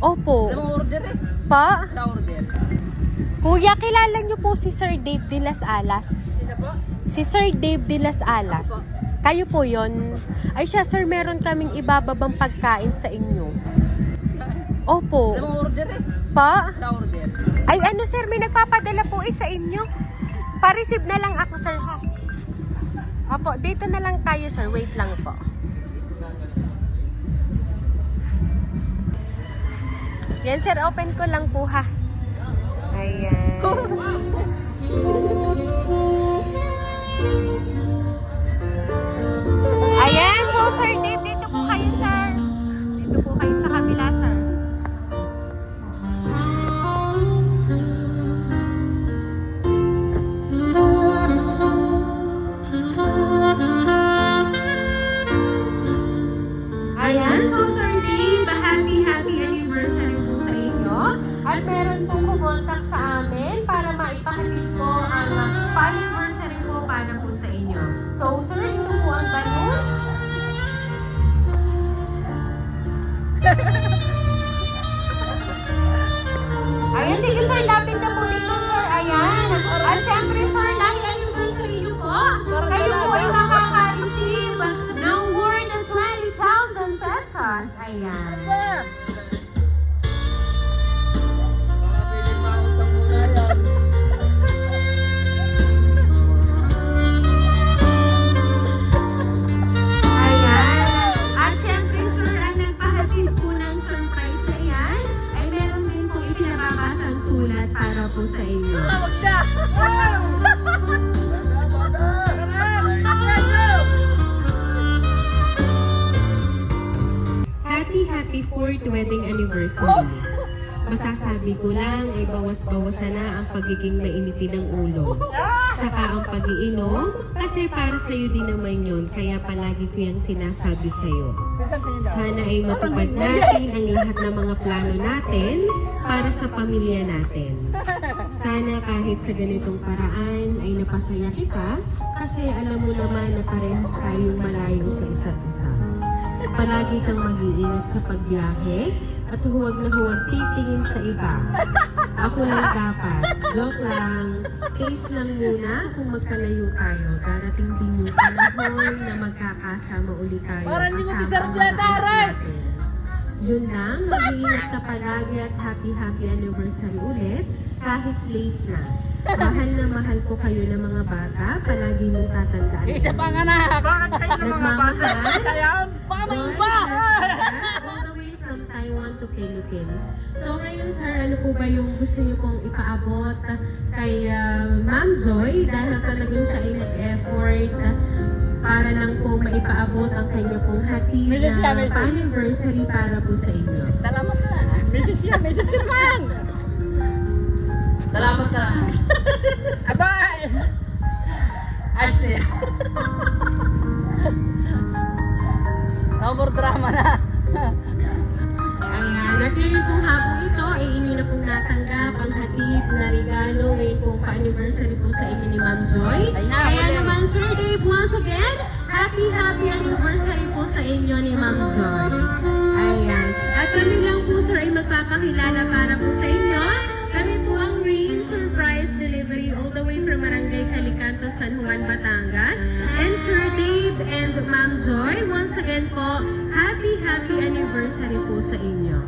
Opo. Anong order eh? Pa? Sa order. Kuya, kilala niyo po si Sir Dave de las Alas? Sino po? Si Sir Dave de las Alas. Kayo po yon. Ay siya, sir, meron kaming ibababang pagkain sa inyo. Opo. Anong order eh? Pa? Sa order. Ay ano sir, may nagpapadala po sa inyo. Pa-receive na lang ako sir ha. Opo, dito na lang tayo sir. Wait lang po. Yan sir, open ko lang po ha. Ayan. Ayan, so Sir Dave, dito po kayo sir. Dito po kayo sa kabila sir. Ayan, so Sir Dave, happy anniversary po sa inyo. At meron pong kumontak sa amin para maipahatid ko ang pa-anniversary po para po sa inyo. So sir, ito po ang balloons. Ayan, sige sir, lapit na po dito sir. Ayan. At syempre sir, dahil anniversary niyo po, kayo po ay makaka-receive ng worth of 20,000 pesos. Ayan. Ayan. At syempre sir, ang nagpahatid po ng surprise na yan, ay meron din po ipinababasang sulat para po sa inyo. Happy 4th wedding anniversary. Masasabi ko lang ay bawas-bawasan na ang pagiging mainitin ng ulo. Saka ang pag-iinom, kasi para sa'yo din naman yun, kaya palagi ko yung sinasabi sa'yo. Sana ay matupad natin ang lahat ng mga plano natin para sa pamilya natin. Sana kahit sa ganitong paraan ay napasaya kita, kasi alam mo naman na parehas tayong malayo sa isa't isa. Palagi kang mag-iingat sa pagbiyahe at huwag na huwag titingin sa iba. Ako lang dapat. Joke lang. Taste lang muna kung magkalayo tayo. Darating din yung panahon na magkakasama ulit tayo kasama ang mga anak natin. Yun lang. Mag-iingat ka palagi at happy anniversary ulit kahit late na. Mahal ko kayo ng mga bata. Palagi mong tatandaan. Isa pang anak! Bakit kayo ng mga bata? Baka may iba! All the way from Taiwan to Philippines. So ngayon sir, ano po ba yung gusto niyo pong ipaabot kay Ma'am Joy? Dahil talagang siya ay nag-effort para lang po maipaabot ang kanya pong hatid na pa-anniversary para po sa inyo. Salamat ka! Message ka naman! Salamat ka! Abay! Ashley! No more drama na! Ayan, at ngayon pong hapong ito ay inyo na pong natanggap ang hatid na regalo ngayon pong pa-anniversary po sa inyo ni Ma'am Joy. Kaya naman Sir Dave, once again, happy anniversary po sa inyo ni Ma'am Joy. Ayan, at kami lang po sir ay magpapakilala para po sa inyo. Kami po ang Rain Surprise Delivery all the way from Barangay Calicanto, San Juan, Batangas. And Sir Dave and Ma'am Joy, once again po, happy anniversary po sa inyo.